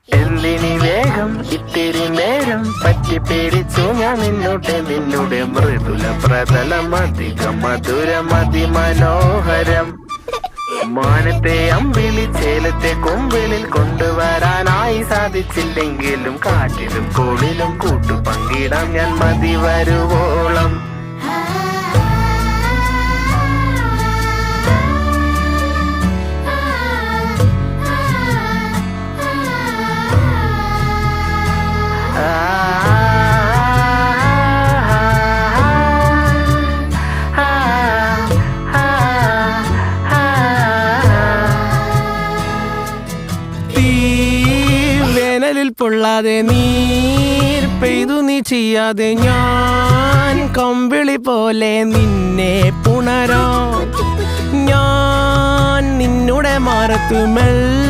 എന്തിനി വേഗം ഇത്തിരി നേരം പറ്റി പേടിച്ചു ഞാൻ നിന്നുടെ മൃദുല പ്രതലം അധികം മധുരം അതിമനോഹരം. മാനത്തെ അമ്പിളി ചേലത്തെ കൊമ്പിളിൽ കൊണ്ടുവരാനായി സാധിച്ചില്ലെങ്കിലും കാറ്റിലും കോളിലും കൂട്ടു പങ്കിടാം ഞാൻ മതി വരുവോളം. വേനലിൽ പൊള്ളാതെ നീർ പെയ്തു നീ ചെയ്യാതെ ഞാൻ കമ്പിളി പോലെ നിന്നെ പുണരാം. ഞാൻ നിന്നുടെ മാറത്തു മെല്ലെ